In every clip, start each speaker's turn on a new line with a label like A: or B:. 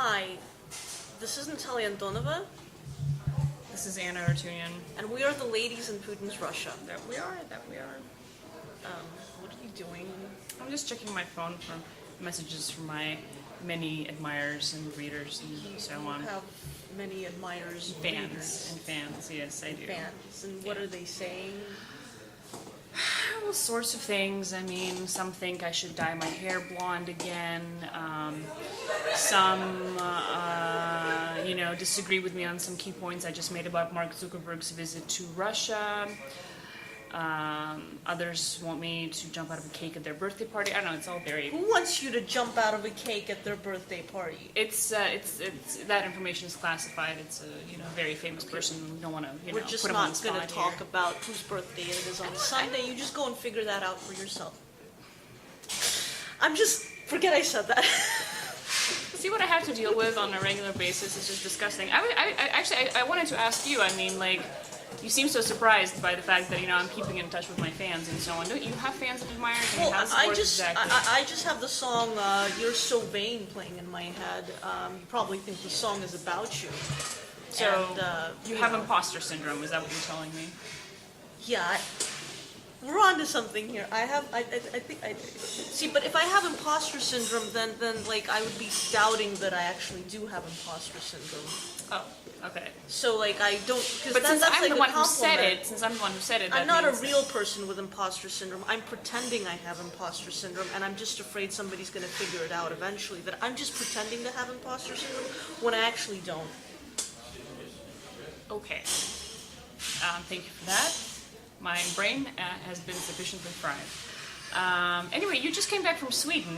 A: Hi, this is Natalia Antonova,
B: This is Arutunyan.
A: and we are the ladies in Putin's Russia.
B: That we are.
A: What are you doing?
B: I'm just checking my phone for messages from my many admirers and readers and so on.
A: You have many admirers,
B: Fans, yes, I do.
A: fans, and what are they saying?
B: All sorts of things. I mean, some think I should dye my hair blonde again. Some, disagree with me on some key points I just made about Mark Zuckerberg's visit to Russia. Others want me to jump out of a cake at their birthday party. I don't know. It's all very.
A: Who wants you to jump out of a cake at their birthday party?
B: It's that information is classified. It's a very famous person. We don't want to
A: We're just
B: put him on the
A: not going to
B: spot
A: talk
B: here.
A: about whose birthday it is on Sunday. You just go and figure that out for yourself. Forget I said that.
B: See what I have to deal with on a regular basis is just disgusting. I wanted to ask you. I mean, like, you seem so surprised by the fact that I'm keeping in touch with my fans and so on. Don't you have fans and admirers?
A: Well, I
B: exactly?
A: just have the song "You're So Vain" playing in my head. You probably think the song is about you.
B: So
A: And,
B: you have imposter syndrome. Is that what you're telling me?
A: Yeah, we're on to something here. See, but if I have imposter syndrome, then like I would be doubting that I actually do have imposter syndrome.
B: Oh, okay.
A: So like I don't.
B: But since
A: that's
B: I'm
A: like
B: the
A: a
B: one who said
A: compliment.
B: it,
A: I'm not a real person with imposter syndrome. I'm pretending I have imposter syndrome, and I'm just afraid somebody's going to figure it out eventually. That I'm just pretending to have imposter syndrome when I actually don't.
B: Okay. Thank you for that. My brain has been sufficiently fried. Anyway, you just came back from Sweden.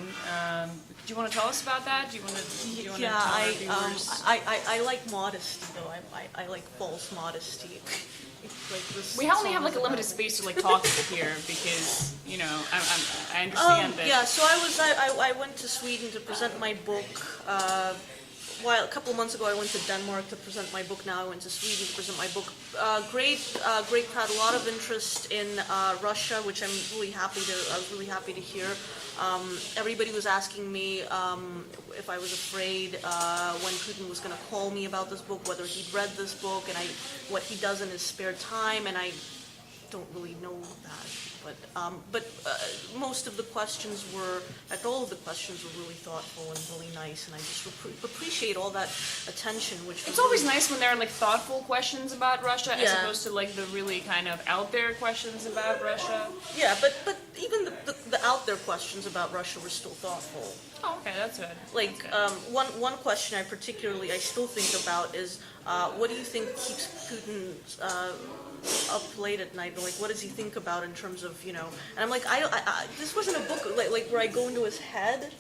B: Do you want to tell us about that? Do you want to
A: Yeah,
B: tell our viewers?
A: I like modesty though. I like false modesty. Like this
B: We only
A: song
B: have like
A: is
B: a limited
A: about.
B: space to like talk here because I understand that.
A: Yeah, so I went to Sweden to present my book. A couple of months ago I went to Denmark to present my book. Now I went to Sweden to present my book. Great crowd, a lot of interest in Russia, which I was really happy to hear. Everybody was asking me if I was afraid when Putin was going to call me about this book, whether he'd read this book, and what he does in his spare time, and I don't really know that. But most of the questions all of the questions were really thoughtful and really nice, and I just appreciate all that attention.
B: It's always nice when there are like thoughtful questions about Russia as
A: Yeah.
B: opposed to like the really kind of out there questions about Russia.
A: Yeah, but even the out there questions about Russia were still thoughtful.
B: Oh, okay, that's good.
A: Like one question I still think about is what do you think keeps Putin up late at night? Like, what does he think about in terms of And I'm like, this wasn't a book like where I go into his head,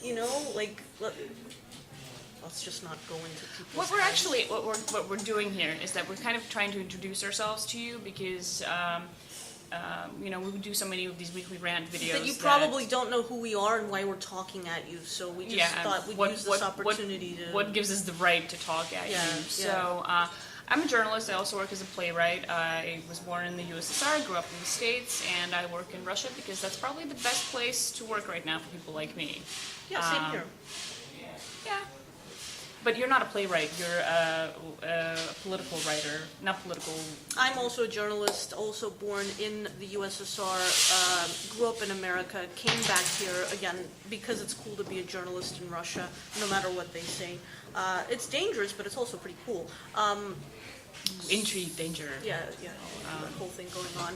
A: like. Let's just not go into people's heads.
B: What we're doing here is that we're kind of trying to introduce ourselves to you because we do so many of these weekly rant videos.
A: That you probably don't know who we are and why we're talking at you, so we just thought we'd use this opportunity to.
B: What gives us the right to talk at you? So I'm a journalist. I also work as a playwright. I was born in the USSR, grew up in the States, and I work in Russia because that's probably the best place to work right now for people like me.
A: Yeah, same here.
B: Yeah. But you're not a playwright. You're a political writer, not political.
A: I'm also a journalist, also born in the USSR, grew up in America, came back here, again, because it's cool to be a journalist in Russia, no matter what they say. It's dangerous, but it's also pretty cool.
B: Intrigue, danger.
A: Yeah, that whole thing going on.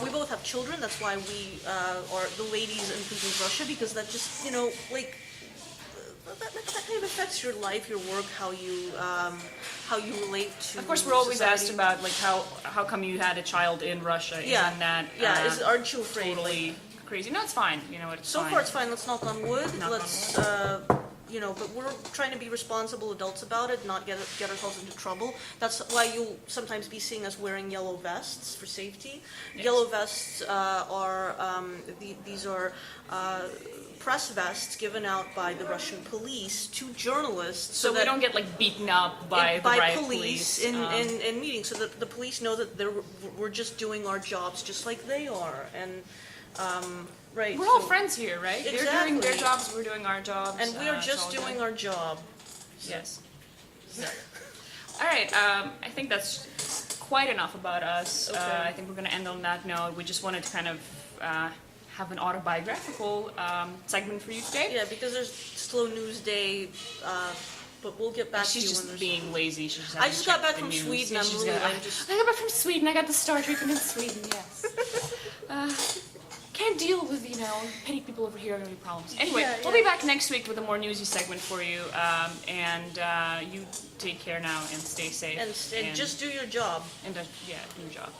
A: We both have children, that's why we are the ladies in Putin's Russia, because that just, that kind of affects your life, your work, how you relate to.
B: Of course, we're always
A: society.
B: asked about like how come you had a child in Russia?
A: Yeah.
B: Isn't that
A: Aren't you afraid?
B: totally crazy? No, it's fine. It's
A: So
B: fine.
A: far, it's fine. Let's knock on wood.
B: Knock on
A: But we're trying to be responsible adults about it, not get ourselves into trouble. That's why you'll sometimes be seeing us wearing yellow vests for safety.
B: Yes.
A: Yellow vests these are press vests given out by the Russian police to journalists,
B: So we don't get like beaten up by the riot police
A: in meetings, so that the police know that we're just doing our jobs just like they are, and right.
B: We're all friends here, right?
A: Exactly.
B: They're doing their jobs, we're doing our jobs,
A: and we are
B: it's
A: just
B: all
A: doing
B: good.
A: our job. So.
B: Yes. So. All right. I think that's quite enough about us.
A: Okay.
B: I think we're going to end on that note. We just wanted to kind of have an autobiographical segment for you today.
A: Yeah, because there's slow news day, but we'll get back to
B: She's
A: you
B: just
A: when there's...
B: being lazy. She just
A: I just got back
B: the
A: from
B: news.
A: Sweden.
B: Yeah,
A: I'm
B: she's
A: really...
B: got-
A: I'm just...
B: I got back from Sweden. I got the star treatment in Sweden. Yes. Can't deal with petty people over here are gonna be problems. Anyway,
A: Yeah,
B: we'll
A: yeah.
B: be back next week with a more newsy segment for you. And you take care now and stay safe.
A: And just do your job.
B: And do your job.